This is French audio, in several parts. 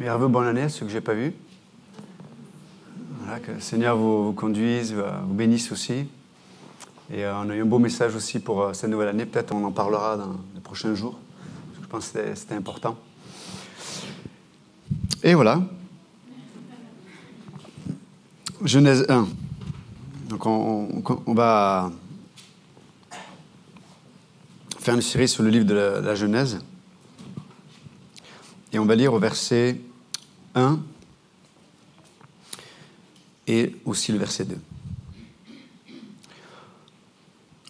Merveilleux, bonne année à ceux que je n'ai pas vus. Voilà, que le Seigneur vous conduise, vous bénisse aussi. Et on a eu un beau message aussi pour cette nouvelle année. Peut-être on en parlera dans les prochains jours. Je pense que c'était important. Et voilà. Genèse 1. Donc on va faire une série sur le livre de la Genèse. Et on va lire au verset 1 et aussi le verset 2.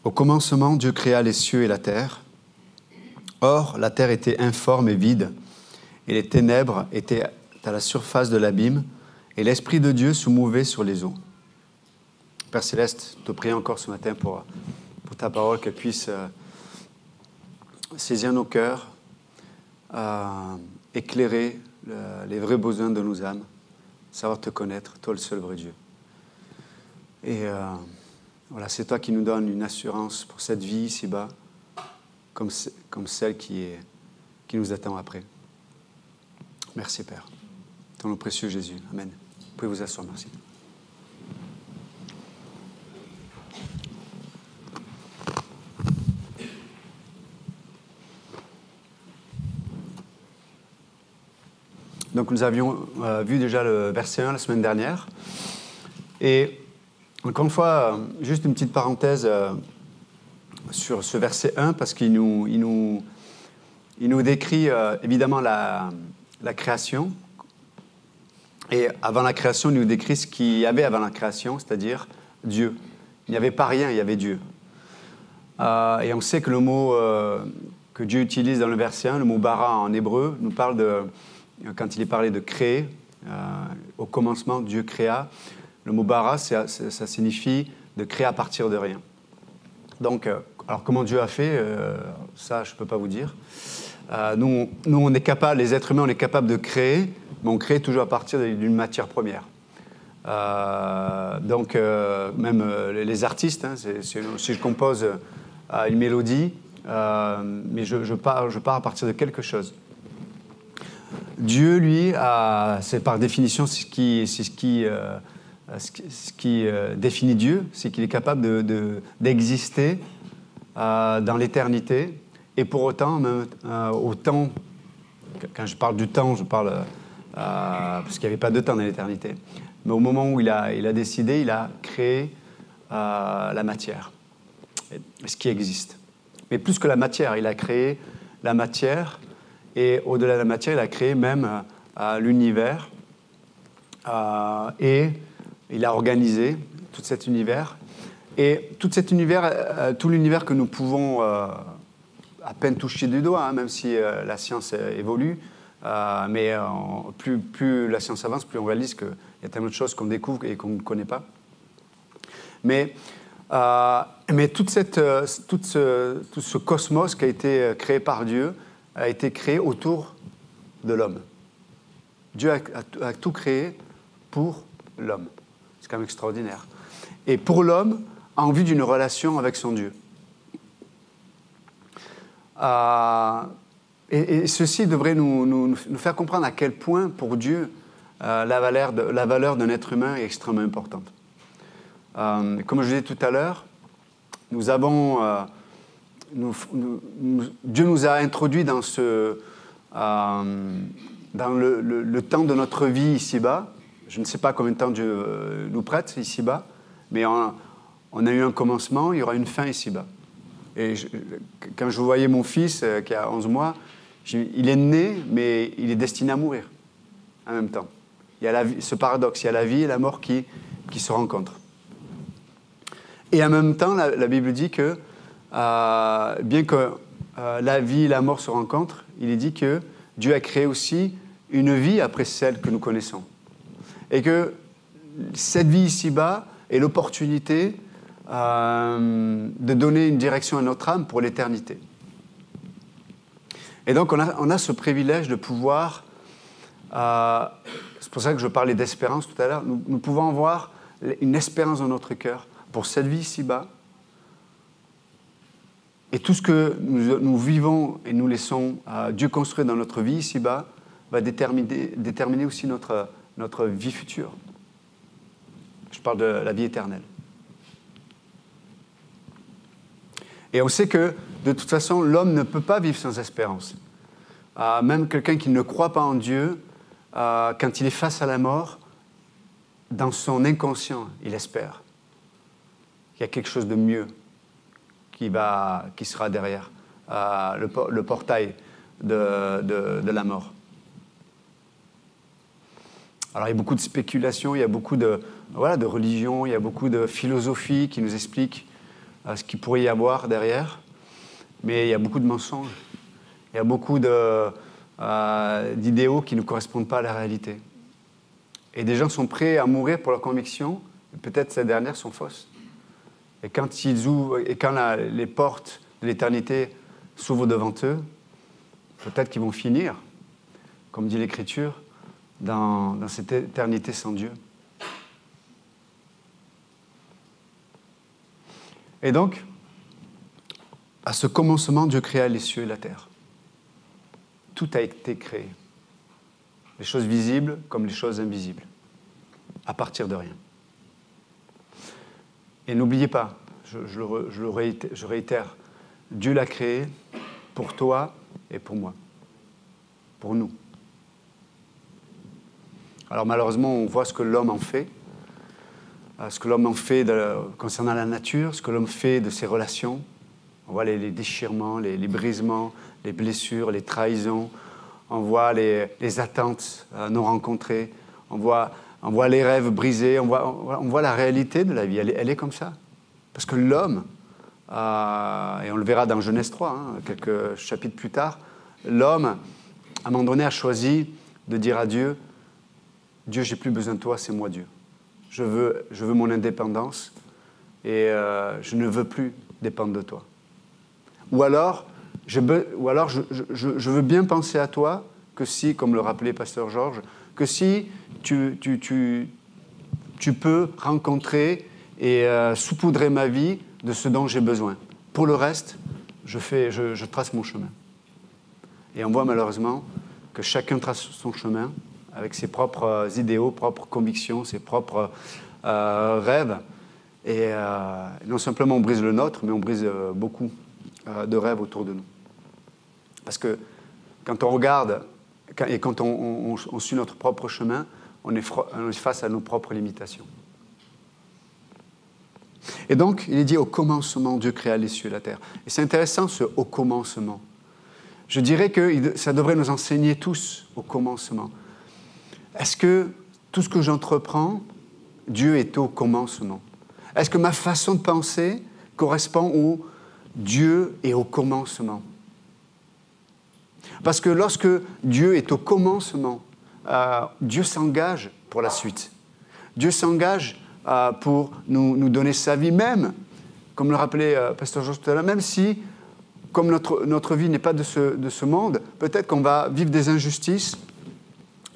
Au commencement, Dieu créa les cieux et la terre. Or, la terre était informe et vide, et les ténèbres étaient à la surface de l'abîme, et l'Esprit de Dieu se mouvait sur les eaux. Père Céleste, te prie encore ce matin pour ta parole, qu'elle puisse saisir nos cœurs, éclairer les vrais besoins de nos âmes, savoir te connaître, toi le seul vrai Dieu. Et voilà, c'est toi qui nous donnes une assurance pour cette vie ici-bas, comme celle qui nous attend après. Merci Père. Dans le précieux Jésus. Amen. Vous pouvez vous asseoir, merci. Donc nous avions vu déjà le verset 1 la semaine dernière. Et encore une fois, juste une petite parenthèse sur ce verset 1, parce qu'il nous décrit évidemment la création. Et avant la création, il nous décrit ce qu'il y avait avant la création, c'est-à-dire Dieu. Il n'y avait pas rien, il y avait Dieu. Et on sait que le mot que Dieu utilise dans le verset 1, le mot bara en hébreu, nous parle de... Quand il est parlé de créer, au commencement, Dieu créa. Le mot bara, ça signifie de créer à partir de rien. Donc, alors comment Dieu a fait, ça, je ne peux pas vous dire. Nous, on est capable, les êtres humains, on est capable de créer, mais on crée toujours à partir d'une matière première. Donc, même les artistes, hein, si je compose une mélodie, mais je pars à partir de quelque chose. Dieu, lui, c'est par définition ce qui définit Dieu, c'est qu'il est capable d'exister dans l'éternité. Et pour autant, même au temps, quand je parle du temps, je parle parce qu'il n'y avait pas de temps dans l'éternité. Mais au moment où il a décidé, il a créé la matière, ce qui existe. Mais plus que la matière, il a créé la matière. Et au-delà de la matière, il a créé même l'univers. Et il a organisé tout cet univers. Et tout l'univers que nous pouvons à peine toucher du doigt, hein, même si la science évolue. Mais plus la science avance, plus on réalise qu'il y a tellement de choses qu'on découvre et qu'on ne connaît pas. Mais tout ce cosmos qui a été créé par Dieu a été créé autour de l'homme. Dieu a tout créé pour l'homme. C'est quand même extraordinaire. Et pour l'homme, en vue d'une relation avec son Dieu. Et ceci devrait nous faire comprendre à quel point, pour Dieu, la valeur d'un être humain est extrêmement importante. Comme je disais tout à l'heure, nous avons... Dieu nous a introduits dans le temps de notre vie ici-bas. Je ne sais pas combien de temps Dieu nous prête ici-bas, mais on a eu un commencement, il y aura une fin ici-bas. Et quand je voyais mon fils qui a 11 mois, il est né, mais il est destiné à mourir en même temps. Il y a ce paradoxe, il y a la vie et la mort qui se rencontrent. Et en même temps, la Bible dit que bien que la vie et la mort se rencontrent, il est dit que Dieu a créé aussi une vie après celle que nous connaissons. Et que cette vie ici-bas est l'opportunité de donner une direction à notre âme pour l'éternité. Et donc on a ce privilège de pouvoir, c'est pour ça que je parlais d'espérance tout à l'heure, nous pouvons avoir une espérance dans notre cœur pour cette vie ici-bas. Et tout ce que nous vivons et nous laissons Dieu construire dans notre vie ici-bas va déterminer aussi notre vie future. Je parle de la vie éternelle. Et on sait que, de toute façon, l'homme ne peut pas vivre sans espérance. Même quelqu'un qui ne croit pas en Dieu, quand il est face à la mort, dans son inconscient, il espère qu'il y a quelque chose de mieux qui sera derrière le portail de la mort. Alors, il y a beaucoup de spéculations, il y a beaucoup de religions, il y a beaucoup de philosophies qui nous expliquent ce qu'il pourrait y avoir derrière. Mais il y a beaucoup de mensonges. Il y a beaucoup d'idéaux qui ne correspondent pas à la réalité. Et des gens sont prêts à mourir pour leurs convictions, et peut-être ces dernières sont fausses. Et quand les portes de l'éternité s'ouvrent devant eux, peut-être qu'ils vont finir, comme dit l'Écriture, dans cette éternité sans Dieu. Et donc, à ce commencement, Dieu créa les cieux et la terre. Tout a été créé. Les choses visibles comme les choses invisibles. À partir de rien. Et n'oubliez pas, je réitère, Dieu l'a créé pour toi et pour moi. Pour nous. Alors malheureusement, on voit ce que l'homme en fait. Ce que l'homme en fait concernant la nature, ce que l'homme fait de ses relations. On voit les déchirements, les brisements, les blessures, les trahisons. On voit les attentes non rencontrées. On voit les rêves brisés. On voit la réalité de la vie. Elle est comme ça. Parce que l'homme, et on le verra dans Genèse 3, quelques chapitres plus tard, l'homme, à un moment donné, a choisi de dire à Dieu, « Dieu, j'ai plus besoin de toi, c'est moi Dieu. Je veux mon indépendance et je ne veux plus dépendre de toi. » Ou alors, je veux bien penser à toi que si, comme le rappelait Pasteur Georges, que si tu peux rencontrer et saupoudrer ma vie de ce dont j'ai besoin. Pour le reste, je trace mon chemin. Et on voit malheureusement que chacun trace son chemin avec ses propres idéaux, propres convictions, ses propres rêves. Et non simplement on brise le nôtre, mais on brise beaucoup de rêves autour de nous. Parce que quand on regarde et quand on suit notre propre chemin, on est face à nos propres limitations. Et donc, il est dit au commencement, Dieu créa les cieux et la terre. Et c'est intéressant ce au commencement. Je dirais que ça devrait nous enseigner tous au commencement. Est-ce que tout ce que j'entreprends, Dieu est au commencement? Est-ce que ma façon de penser correspond au Dieu est au commencement? Parce que lorsque Dieu est au commencement, Dieu s'engage pour la suite. Dieu s'engage pour nous donner sa vie même, comme le rappelait Pasteur Georges tout à l'heure, même si, comme notre vie n'est pas de ce monde, peut-être qu'on va vivre des injustices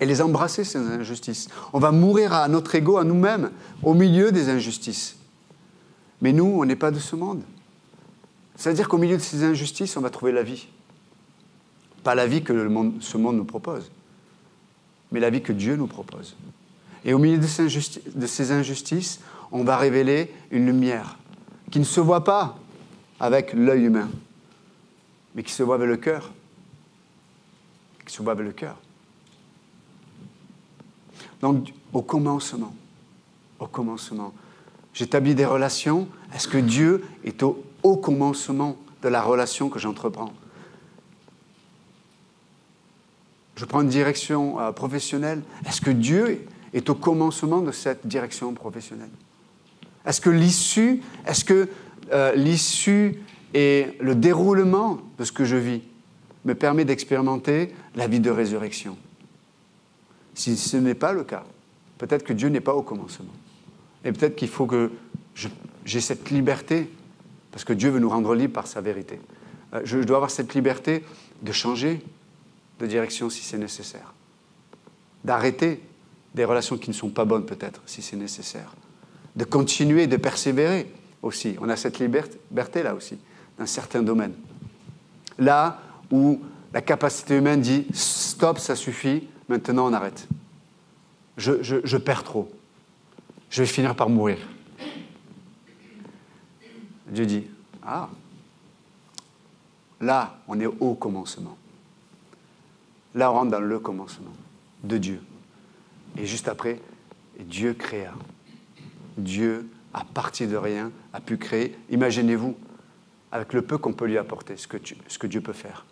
et les embrasser, ces injustices. On va mourir à notre ego, à nous-mêmes, au milieu des injustices. Mais nous, on n'est pas de ce monde. C'est-à-dire qu'au milieu de ces injustices, on va trouver la vie. Pas la vie que ce monde nous propose, mais la vie que Dieu nous propose. Et au milieu de ces injustices, on va révéler une lumière qui ne se voit pas avec l'œil humain, mais qui se voit avec le cœur. Qui se voit avec le cœur. Donc, au commencement, j'établis des relations. Est-ce que Dieu est au commencement de la relation que j'entreprends? Je prends une direction professionnelle. Est-ce que Dieu est au commencement de cette direction professionnelle? Est-ce que l'issue et le déroulement de ce que je vis me permet d'expérimenter la vie de résurrection? Si ce n'est pas le cas, peut-être que Dieu n'est pas au commencement. Et peut-être qu'il faut que j'ai cette liberté, parce que Dieu veut nous rendre libres par sa vérité. Je dois avoir cette liberté de changer de direction si c'est nécessaire. D'arrêter des relations qui ne sont pas bonnes peut-être, si c'est nécessaire. De continuer, de persévérer aussi. On a cette liberté là aussi, dans certains domaines. Là où la capacité humaine dit « stop, ça suffit », maintenant on arrête. Je perds trop. Je vais finir par mourir. Dieu dit, ah, là, on est au commencement. Là, on rentre dans le commencement de Dieu. Et juste après, Dieu créa. Dieu, à partir de rien, a pu créer. Imaginez-vous, avec le peu qu'on peut lui apporter, ce que Dieu peut faire.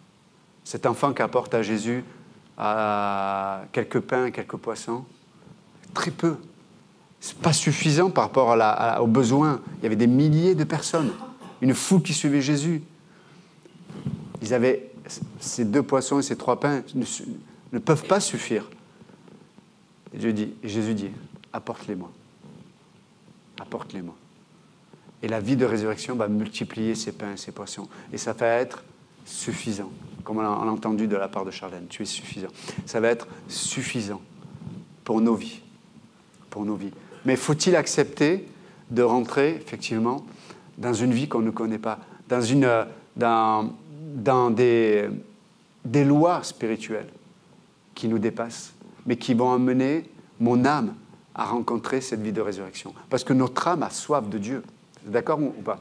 Cet enfant qui apporte à Jésus quelques pains et quelques poissons, très peu. Ce n'est pas suffisant par rapport aux besoins. Il y avait des milliers de personnes, une foule qui suivait Jésus. Ils avaient ces 2 poissons et ces 3 pains ne peuvent pas suffire. Et Jésus dit, apporte-les-moi. Apporte-les-moi. Et la vie de résurrection va multiplier ces pains et ces poissons. Et ça va être suffisant. Comme on l'a entendu de la part de Charlène, tu es suffisant. Ça va être suffisant pour nos vies. Pour nos vies. Mais faut-il accepter de rentrer, effectivement, dans une vie qu'on ne connaît pas, dans des lois spirituelles qui nous dépassent, mais qui vont amener mon âme à rencontrer cette vie de résurrection. Parce que notre âme a soif de Dieu. Vous êtes d'accord ou pas?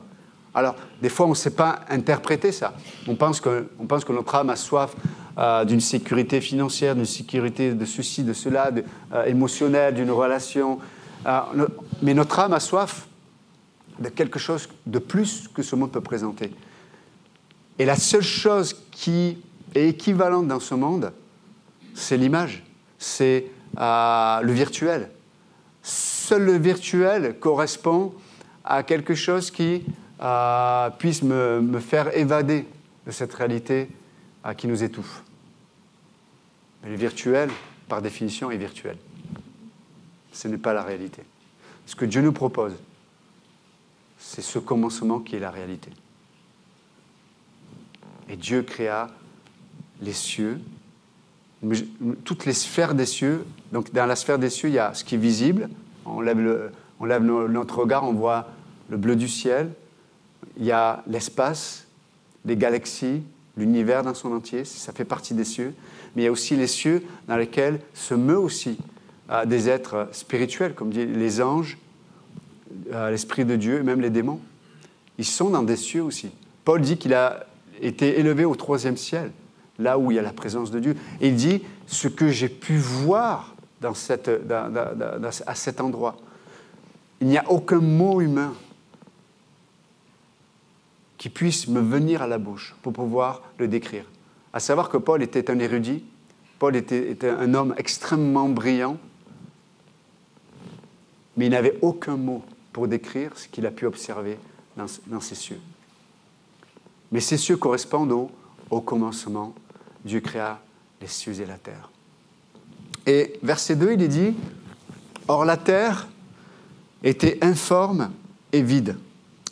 Alors, des fois, on ne sait pas interpréter ça. On pense que notre âme a soif d'une sécurité financière, d'une sécurité de ceci, de cela, émotionnelle, d'une relation. Mais notre âme a soif de quelque chose de plus que ce monde peut présenter. Et la seule chose qui est équivalente dans ce monde, c'est l'image, c'est le virtuel. Seul le virtuel correspond à quelque chose qui puisse me faire évader de cette réalité qui nous étouffe. Mais le virtuel, par définition, est virtuel. Ce n'est pas la réalité. Ce que Dieu nous propose, c'est ce commencement qui est la réalité. Et Dieu créa les cieux, toutes les sphères des cieux. Donc dans la sphère des cieux, il y a ce qui est visible. On lève notre regard, on voit le bleu du ciel. Il y a l'espace, les galaxies, l'univers dans son entier, ça fait partie des cieux. Mais il y a aussi les cieux dans lesquels se meut aussi des êtres spirituels, comme dit les anges, l'Esprit de Dieu, et même les démons. Ils sont dans des cieux aussi. Paul dit qu'il a été élevé au 3e ciel, là où il y a la présence de Dieu. Et il dit, ce que j'ai pu voir à cet endroit, il n'y a aucun mot humain qui puisse me venir à la bouche pour pouvoir le décrire. À savoir que Paul était un érudit, Paul était un homme extrêmement brillant, mais il n'avait aucun mot pour décrire ce qu'il a pu observer dans ces cieux. Mais ces cieux correspondent au commencement. Dieu créa les cieux et la terre. Et verset 2, il est dit, « Or la terre était informe et vide,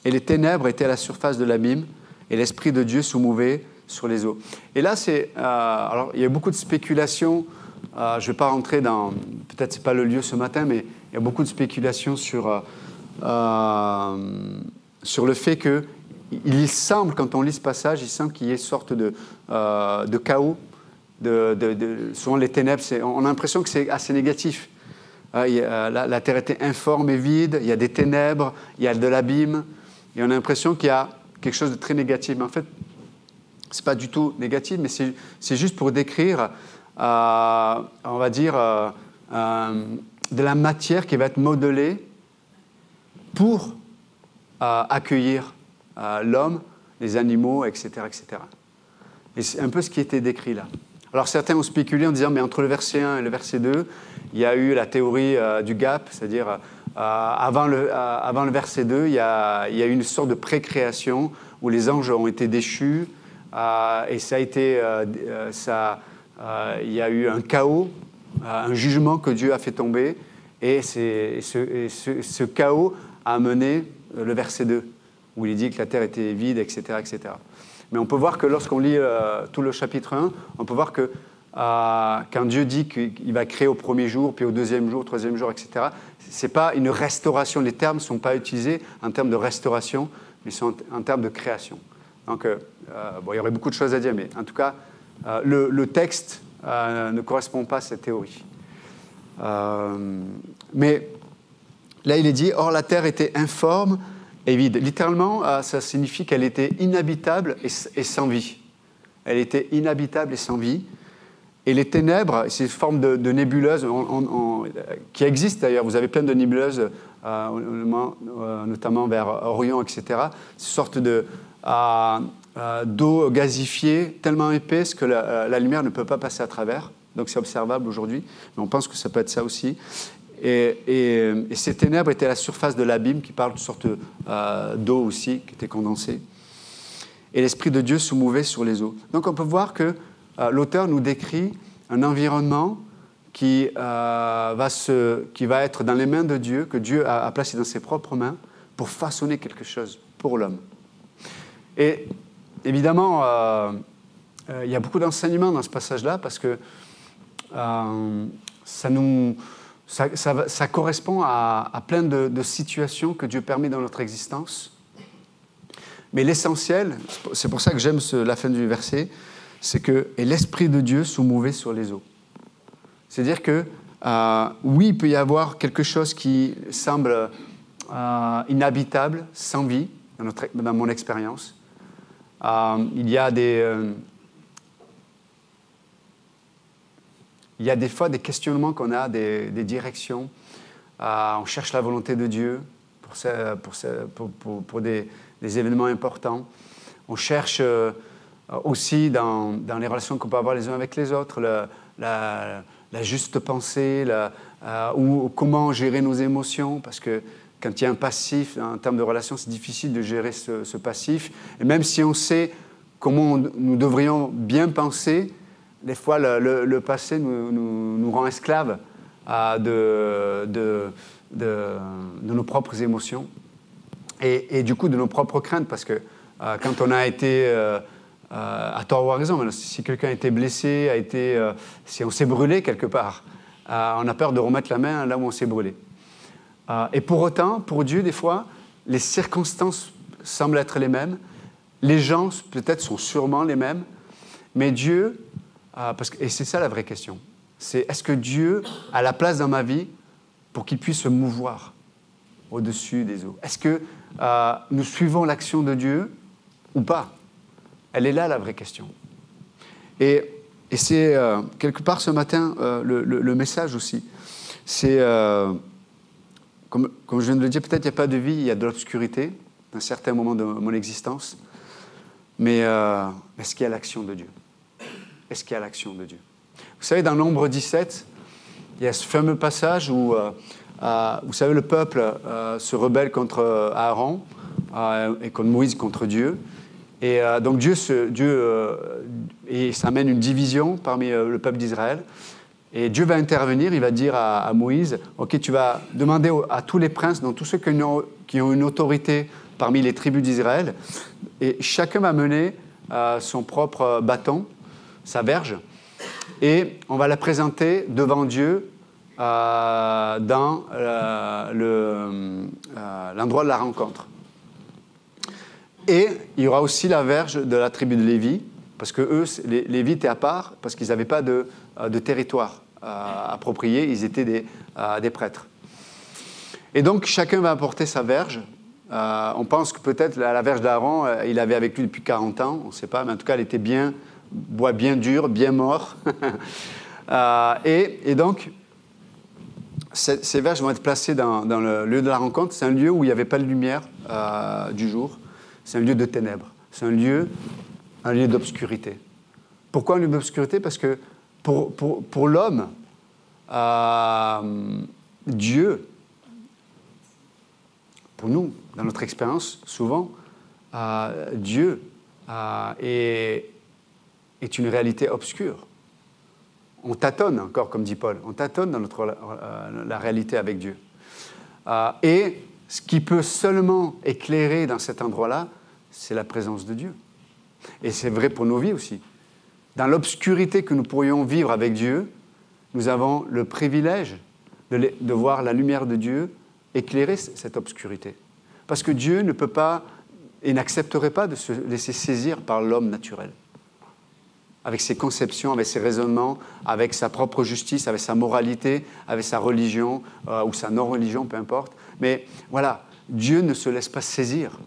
et les ténèbres étaient à la surface de l'abîme, et l'Esprit de Dieu se mouvait sur les eaux. » Et là, alors, il y a beaucoup de spéculations. Je ne vais pas rentrer dans... Peut-être ce n'est pas le lieu ce matin, mais il y a beaucoup de spéculations sur le fait qu'il semble, quand on lit ce passage, il semble qu'il y ait une sorte de chaos. Souvent, les ténèbres, on a l'impression que c'est assez négatif. La terre était informe et vide, il y a des ténèbres, il y a de l'abîme, et on a l'impression qu'il y a quelque chose de très négatif. Mais en fait, ce n'est pas du tout négatif, mais c'est juste pour décrire, on va dire, de la matière qui va être modelée pour accueillir l'homme, les animaux, etc., etc. Et c'est un peu ce qui était décrit là. Alors certains ont spéculé en disant, mais entre le verset 1 et le verset 2, il y a eu la théorie du gap, c'est-à-dire avant le verset 2, il y a eu une sorte de pré-création où les anges ont été déchus et ça a été, il y a eu un chaos, un jugement que Dieu a fait tomber et ce chaos a amené le verset 2 où il dit que la terre était vide, etc., etc. Mais on peut voir que lorsqu'on lit tout le chapitre 1, on peut voir que quand Dieu dit qu'il va créer au premier jour, puis au deuxième jour, troisième jour, etc., ce n'est pas une restauration. Les termes ne sont pas utilisés en termes de restauration, mais sont en termes de création. Donc, il y aurait beaucoup de choses à dire, mais en tout cas, le texte ne correspond pas à cette théorie. Mais là, il est dit « Or, la terre était informe et vide ». Littéralement, ça signifie qu'elle était inhabitable et sans vie. Elle était inhabitable et sans vie. Et les ténèbres, c'est une forme de nébuleuse qui existe d'ailleurs. Vous avez plein de nébuleuses, notamment vers Orion, etc. C'est une sorte d'eau gazifiée tellement épaisse que la lumière ne peut pas passer à travers. Donc c'est observable aujourd'hui, mais on pense que ça peut être ça aussi. Et ces ténèbres étaient à la surface de l'abîme, qui parle d'une sorte d'eau aussi, qui était condensée. Et l'Esprit de Dieu se mouvait sur les eaux. Donc on peut voir que l'auteur nous décrit un environnement qui va être dans les mains de Dieu, que Dieu a placé dans ses propres mains pour façonner quelque chose pour l'homme. Et évidemment, il y a beaucoup d'enseignements dans ce passage-là parce que ça correspond à plein de situations que Dieu permet dans notre existence. Mais l'essentiel, c'est pour ça que j'aime la fin du verset, c'est que « Et l'Esprit de Dieu se mouvait sur les eaux ». C'est-à-dire que, oui, il peut y avoir quelque chose qui semble inhabitable, sans vie, dans mon expérience. Il y a des fois des questionnements qu'on a, des directions. On cherche la volonté de Dieu pour des événements importants. On cherche aussi dans les relations qu'on peut avoir les uns avec les autres, la juste pensée, ou comment gérer nos émotions, parce que quand il y a un passif, en termes de relations, c'est difficile de gérer ce passif. Et même si on sait comment nous devrions bien penser, des fois le passé nous rend esclaves de nos propres émotions et du coup de nos propres craintes, parce que quand on a été à tort ou à raison, si quelqu'un a été blessé, si on s'est brûlé quelque part, on a peur de remettre la main là où on s'est brûlé. Et pour autant, pour Dieu, des fois, les circonstances semblent être les mêmes, les gens peut-être sont sûrement les mêmes, mais Dieu, et c'est ça la vraie question, c'est est-ce que Dieu a la place dans ma vie pour qu'il puisse se mouvoir au-dessus des eaux? Est-ce que nous suivons l'action de Dieu ou pas? Elle est là la vraie question. Et c'est quelque part ce matin le message aussi. C'est, comme je viens de le dire, peut-être il n'y a pas de vie, il y a de l'obscurité à un certain moment de mon existence. Mais est-ce qu'il y a l'action de Dieu? Est-ce qu'il y a l'action de Dieu? Vous savez, dans Nombre 17, il y a ce fameux passage où, vous savez, le peuple se rebelle contre Aaron et contre Moïse, contre Dieu. Et donc Dieu et ça amène une division parmi le peuple d'Israël. Et Dieu va intervenir, il va dire à Moïse, « Ok, tu vas demander à tous les princes, donc tous ceux qui ont une autorité parmi les tribus d'Israël, et chacun va mener son propre bâton, sa verge, et on va la présenter devant Dieu dans l'endroit de la rencontre. Et il y aura aussi la verge de la tribu de Lévi, parce que eux, les Lévites étaient à part, parce qu'ils n'avaient pas de territoire approprié, ils étaient des prêtres. Et donc, chacun va apporter sa verge. On pense que peut-être la verge d'Aaron, il avait avec lui depuis 40 ans, on ne sait pas, mais en tout cas, elle était bois bien dur, bien mort. Et donc, ces verges vont être placées dans le lieu de la rencontre. C'est un lieu où il n'y avait pas de lumière du jour. C'est un lieu de ténèbres. C'est un lieu d'obscurité. Pourquoi un lieu d'obscurité? Parce que pour l'homme, Dieu, pour nous, dans notre expérience, souvent, Dieu est une réalité obscure. On tâtonne encore, comme dit Paul, on tâtonne dans la réalité avec Dieu. Et ce qui peut seulement éclairer dans cet endroit-là, c'est la présence de Dieu. Et c'est vrai pour nos vies aussi. Dans l'obscurité que nous pourrions vivre avec Dieu, nous avons le privilège de voir la lumière de Dieu éclairer cette obscurité. Parce que Dieu ne peut pas et n'accepterait pas de se laisser saisir par l'homme naturel. avec ses conceptions, avec ses raisonnements, avec sa propre justice, avec sa moralité, avec sa religion ou sa non-religion, peu importe. Mais voilà, Dieu ne se laisse pas saisir.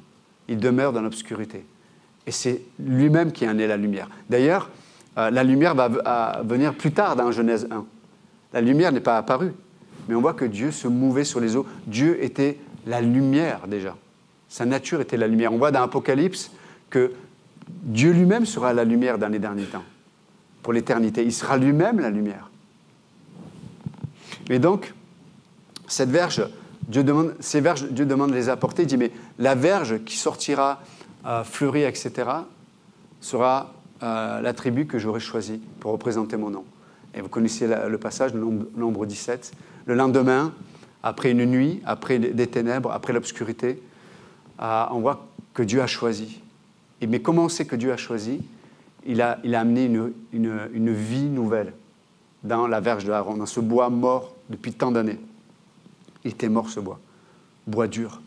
Il demeure dans l'obscurité. Et c'est lui-même qui en est la lumière. D'ailleurs, la lumière va venir plus tard dans Genèse 1. La lumière n'est pas apparue. Mais on voit que Dieu se mouvait sur les eaux. Dieu était la lumière déjà. Sa nature était la lumière. On voit dans Apocalypse que Dieu lui-même sera la lumière dans les derniers temps. Pour l'éternité. Il sera lui-même la lumière. Et donc, cette verge, ces verges, Dieu demande de les apporter. Il dit, mais la verge qui sortira fleurie, etc., sera l'attribut que j'aurai choisi pour représenter mon nom. Et vous connaissez le passage, le nombre 17. Le lendemain, après une nuit, après des ténèbres, après l'obscurité, on voit que Dieu a choisi. Mais comment on sait que Dieu a choisi ? Il a amené une vie nouvelle dans la verge de Aaron, dans ce bois mort depuis tant d'années. Il était mort, ce bois dur.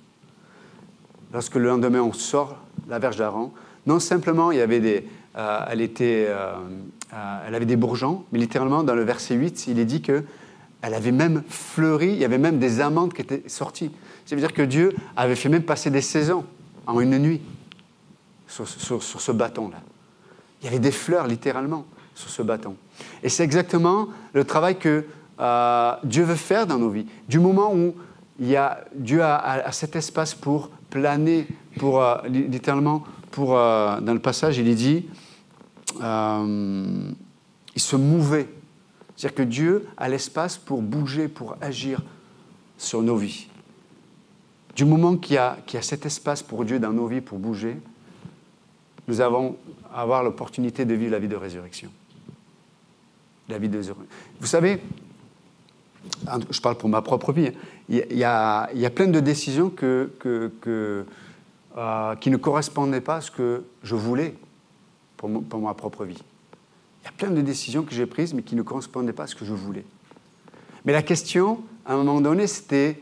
Lorsque le lendemain, on sort la verge d'Aaron, non simplement il y avait elle avait des bourgeons, mais littéralement, dans le verset 8, il est dit qu'elle avait même fleuri, il y avait même des amandes qui étaient sorties. Ça veut dire que Dieu avait fait même passer des saisons en une nuit sur ce bâton-là. Il y avait des fleurs, littéralement, sur ce bâton. Et c'est exactement le travail que Dieu veut faire dans nos vies. Du moment où Dieu a cet espace pour planer, pour littéralement, dans le passage, il est dit, il se mouvait. C'est-à-dire que Dieu a l'espace pour bouger, pour agir sur nos vies. Du moment qu'il y a cet espace pour Dieu dans nos vies pour bouger, nous allons avoir l'opportunité de vivre la vie de résurrection. La vie de résurrection. Vous savez, je parle pour ma propre vie, il y a plein de décisions qui ne correspondaient pas à ce que je voulais pour ma propre vie. Il y a plein de décisions que j'ai prises, mais qui ne correspondaient pas à ce que je voulais. Mais la question, à un moment donné, c'était,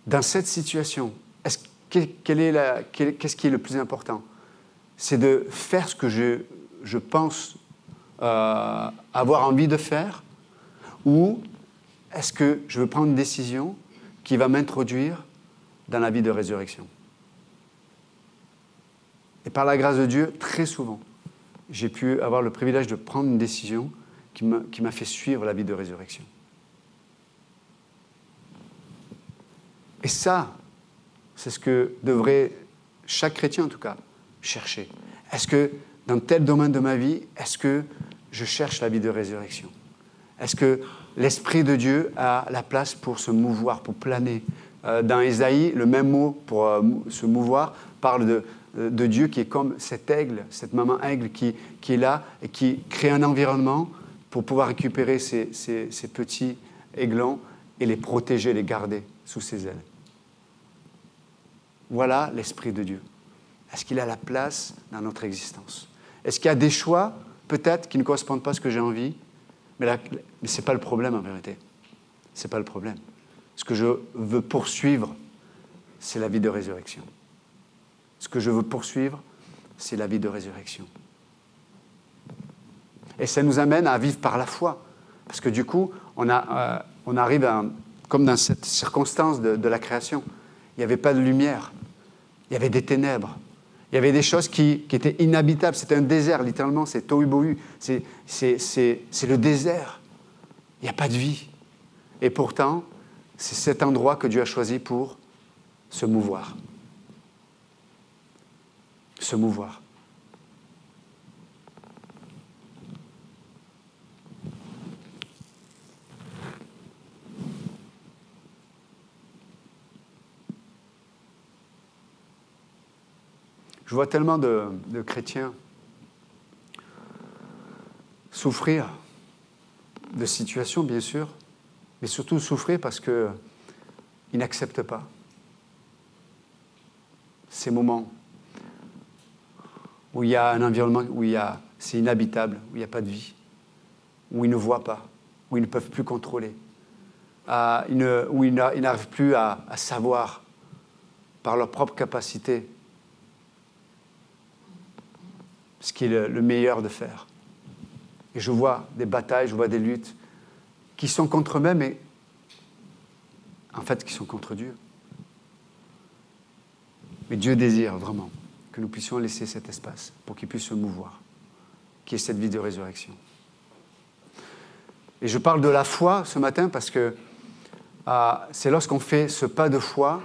dans cette situation, qu'est-ce qui est le plus important ? C'est de faire ce que je pense avoir envie de faire, ou est-ce que je veux prendre une décision qui va m'introduire dans la vie de résurrection ? Et par la grâce de Dieu, très souvent, j'ai pu avoir le privilège de prendre une décision qui m'a fait suivre la vie de résurrection. Et ça, c'est ce que devrait chaque chrétien, en tout cas, chercher. Est-ce que, dans tel domaine de ma vie, est-ce que je cherche la vie de résurrection ? Est-ce que l'Esprit de Dieu a la place pour se mouvoir, pour planer ? Dans Ésaïe, le même mot pour se mouvoir parle de Dieu qui est comme cet aigle, cette maman aigle qui est là et qui crée un environnement pour pouvoir récupérer ces petits aiglons et les protéger, les garder sous ses ailes. Voilà l'Esprit de Dieu. Est-ce qu'il a la place dans notre existence ? Est-ce qu'il y a des choix, peut-être, qui ne correspondent pas à ce que j'ai envie ? Mais ce n'est pas le problème, en vérité. Ce n'est pas le problème. Ce que je veux poursuivre, c'est la vie de résurrection. Ce que je veux poursuivre, c'est la vie de résurrection. Et ça nous amène à vivre par la foi. Parce que du coup, on arrive comme dans cette circonstance de la création. Il n'y avait pas de lumière. Il y avait des ténèbres. Il y avait des choses qui étaient inhabitables. C'était un désert, littéralement. C'est tohu bohu. C'est le désert. Il n'y a pas de vie. Et pourtant, c'est cet endroit que Dieu a choisi pour se mouvoir. Se mouvoir. Je vois tellement de chrétiens souffrir de situations, bien sûr, mais surtout souffrir parce qu'ils n'acceptent pas ces moments où il y a un environnement, c'est inhabitable, où il n'y a pas de vie, où ils ne voient pas, où ils ne peuvent plus contrôler, où ils n'arrivent plus à savoir par leur propre capacité ce qui est le meilleur de faire. Et je vois des batailles, je vois des luttes qui sont contre eux-mêmes, mais en fait qui sont contre Dieu. Mais Dieu désire vraiment que nous puissions laisser cet espace pour qu'il puisse se mouvoir, qui est cette vie de résurrection. Et je parle de la foi ce matin parce que c'est lorsqu'on fait ce pas de foi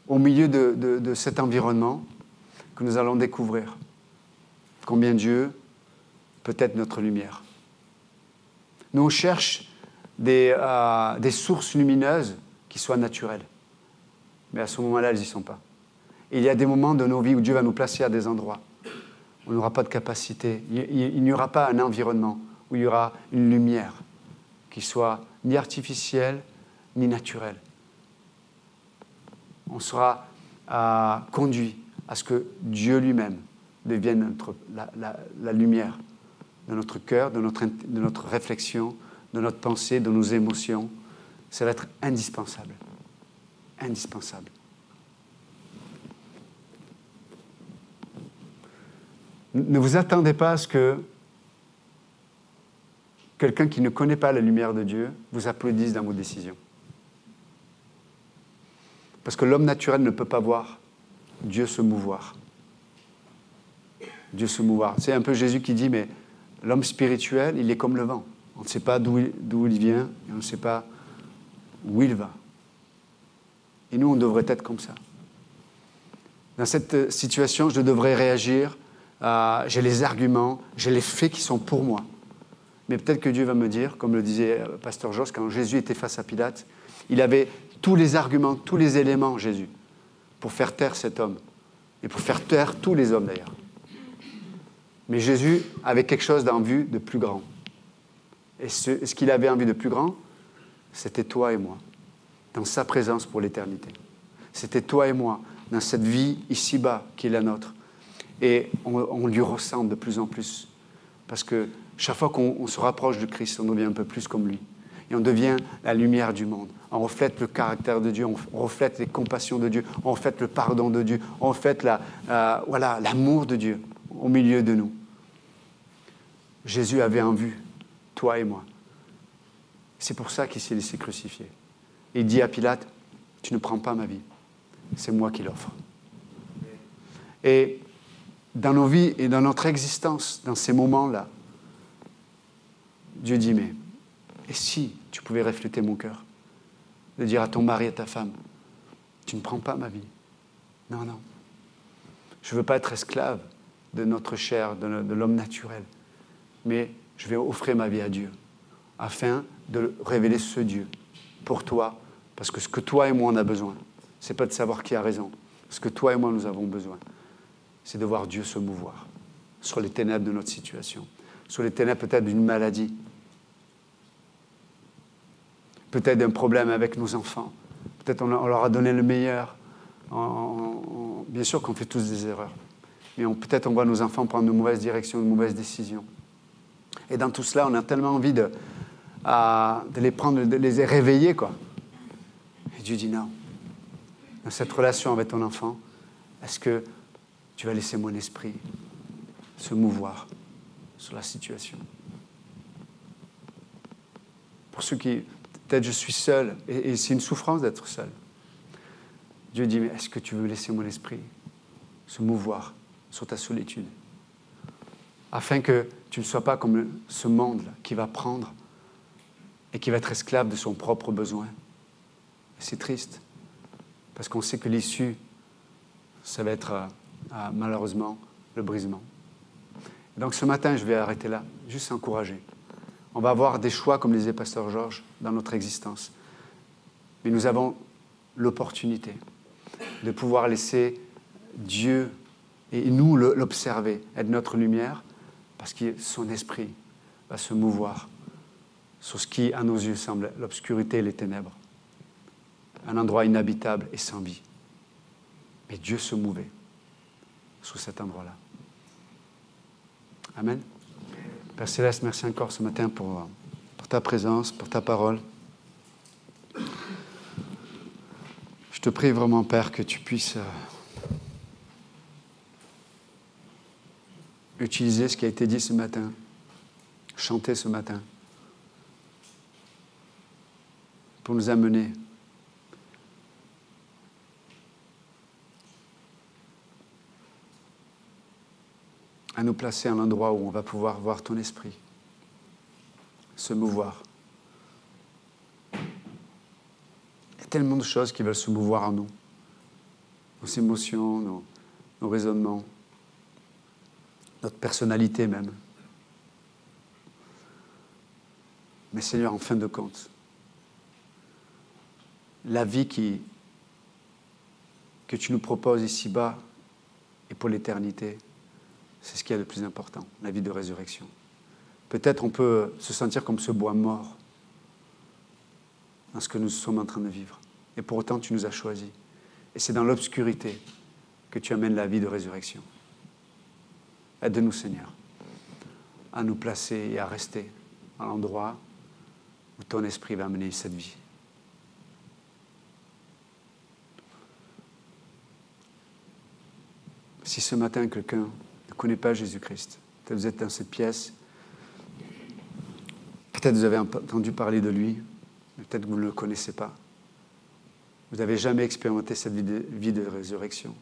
au milieu de cet environnement que nous allons découvrir combien Dieu peut être notre lumière. Nous, on cherche des sources lumineuses qui soient naturelles. Mais à ce moment-là, elles n'y sont pas. Et il y a des moments de nos vies où Dieu va nous placer à des endroits où on n'aura pas de capacité. Il n'y aura pas un environnement où il y aura une lumière qui soit ni artificielle, ni naturelle. On sera conduit à ce que Dieu lui-même devienne la lumière de notre cœur, de notre réflexion, de notre pensée, de nos émotions. Ça va être indispensable. Indispensable. Ne vous attendez pas à ce que quelqu'un qui ne connaît pas la lumière de Dieu vous applaudisse dans vos décisions. Parce que l'homme naturel ne peut pas voir Dieu se mouvoir. Dieu se mouvoir. C'est un peu Jésus qui dit, mais l'homme spirituel, il est comme le vent. On ne sait pas d'où il vient et on ne sait pas où il va. Et nous, on devrait être comme ça. Dans cette situation, je devrais réagir. J'ai les arguments, j'ai les faits qui sont pour moi. Mais peut-être que Dieu va me dire, comme le disait Pasteur Joss, quand Jésus était face à Pilate, il avait tous les arguments, tous les éléments, Jésus, pour faire taire cet homme. Et pour faire taire tous les hommes d'ailleurs. Mais Jésus avait quelque chose en vue de plus grand. Et ce qu'il avait en vue de plus grand, c'était toi et moi, dans sa présence pour l'éternité. C'était toi et moi, dans cette vie ici-bas qui est la nôtre. Et on lui ressemble de plus en plus. Parce que chaque fois qu'on se rapproche de Christ, on devient un peu plus comme lui. Et on devient la lumière du monde. On reflète le caractère de Dieu, on reflète les compassions de Dieu, on reflète le pardon de Dieu, on reflète l'amour de Dieu au milieu de nous. Jésus avait en vue toi et moi. C'est pour ça qu'il s'est laissé crucifier. Il dit à Pilate, tu ne prends pas ma vie, c'est moi qui l'offre. Et dans nos vies et dans notre existence, dans ces moments-là, Dieu dit, mais et si tu pouvais refléter mon cœur, de dire à ton mari, à ta femme, tu ne prends pas ma vie. Non, non. Je ne veux pas être esclave de notre chair, de l'homme naturel, mais je vais offrir ma vie à Dieu, afin de révéler ce Dieu pour toi, parce que ce que toi et moi on a besoin, ce n'est pas de savoir qui a raison. Ce que toi et moi nous avons besoin, c'est de voir Dieu se mouvoir sur les ténèbres de notre situation, sur les ténèbres peut-être d'une maladie, peut-être d'un problème avec nos enfants. Peut-être on leur a donné le meilleur. Bien sûr qu'on fait tous des erreurs. Mais peut-être on voit nos enfants prendre de mauvaises directions, de mauvaises décisions. Et dans tout cela, on a tellement envie de les prendre, de les réveiller, quoi. Et Dieu dit non. Dans cette relation avec ton enfant, est-ce que tu vas laisser mon esprit se mouvoir sur la situation? Pour ceux qui... Peut-être je suis seul, et c'est une souffrance d'être seul. Dieu dit, mais est-ce que tu veux laisser mon esprit se mouvoir sur ta solitude, afin que tu ne sois pas comme ce monde-là qui va prendre et qui va être esclave de son propre besoin. Et c'est triste, parce qu'on sait que l'issue, ça va être malheureusement le brisement. Et donc ce matin, je vais arrêter là, juste encourager. On va avoir des choix, comme disait Pasteur Georges, dans notre existence. Mais nous avons l'opportunité de pouvoir laisser Dieu et nous l'observer, être notre lumière, parce que son esprit va se mouvoir sur ce qui, à nos yeux, semble l'obscurité et les ténèbres. Un endroit inhabitable et sans vie. Mais Dieu se mouvait sur cet endroit-là. Amen. Père Céleste, merci encore ce matin pour ta présence, pour ta parole. Je te prie vraiment, Père, que tu puisses utiliser ce qui a été dit ce matin. chanter ce matin, pour nous amener à nous placer à l'endroit où on va pouvoir voir ton esprit se mouvoir. Il y a tellement de choses qui veulent se mouvoir en nous. Nos émotions, nos raisonnements, notre personnalité même. Mais Seigneur, en fin de compte, la vie que tu nous proposes ici-bas et pour l'éternité, c'est ce qui est le plus important, la vie de résurrection. Peut-être on peut se sentir comme ce bois mort dans ce que nous sommes en train de vivre. Et pour autant, tu nous as choisis. Et c'est dans l'obscurité que tu amènes la vie de résurrection. Aide-nous, Seigneur, à nous placer et à rester à l'endroit où ton esprit va amener cette vie. Si ce matin, quelqu'un ne connaît pas Jésus-Christ, peut-être vous êtes dans cette pièce, peut-être vous avez entendu parler de lui, mais peut-être que vous ne le connaissez pas. Vous n'avez jamais expérimenté cette vie de résurrection.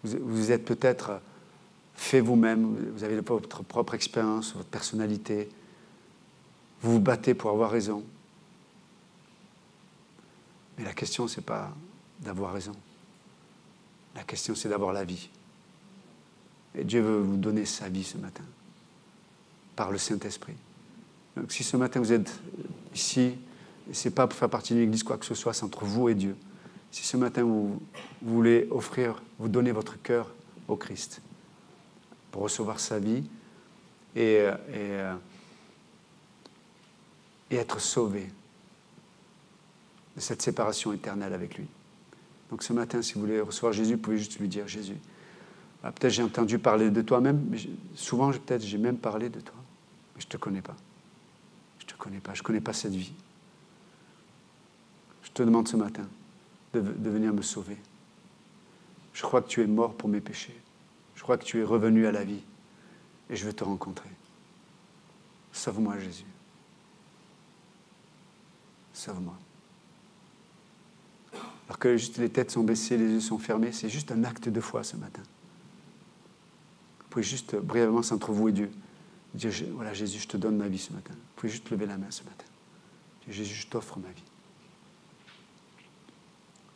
Vous êtes peut-être fait vous-même, vous avez votre propre expérience, votre personnalité. Vous vous battez pour avoir raison. Mais la question, ce n'est pas d'avoir raison. La question, c'est d'avoir la vie. Et Dieu veut vous donner sa vie ce matin, par le Saint-Esprit. Donc si ce matin vous êtes ici, ce n'est pas pour faire partie d'une église, quoi que ce soit, c'est entre vous et Dieu. Si ce matin vous voulez vous donner votre cœur au Christ, pour recevoir sa vie et être sauvé de cette séparation éternelle avec lui. Donc ce matin, si vous voulez recevoir Jésus, vous pouvez juste lui dire, Jésus, peut-être j'ai entendu parler de toi même, souvent peut-être j'ai même parlé de toi, mais je ne te connais pas. Je ne te connais pas, je ne connais pas cette vie. Je te demande ce matin de venir me sauver. Je crois que tu es mort pour mes péchés. Je crois que tu es revenu à la vie et je veux te rencontrer. Sauve-moi, Jésus. Sauve-moi. Alors que juste les têtes sont baissées, les yeux sont fermés, c'est juste un acte de foi ce matin. Vous pouvez juste brièvement, c'est entre vous et Dieu, dire, voilà Jésus, je te donne ma vie ce matin. Vous pouvez juste lever la main ce matin. Dire, Jésus, je t'offre ma vie.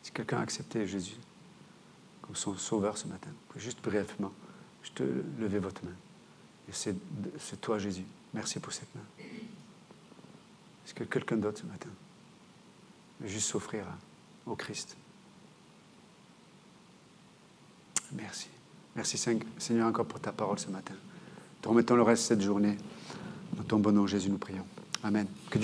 Si quelqu'un a accepté Jésus comme son sauveur ce matin, vous pouvez juste brièvement, juste lever votre main. Et c'est toi, Jésus. Merci pour cette main. Est-ce que quelqu'un d'autre ce matin veut juste s'offrir au Christ? Merci. Merci Seigneur encore pour ta parole ce matin. Te remettons le reste de cette journée. Dans ton bon nom, Jésus, nous prions. Amen. Que Dieu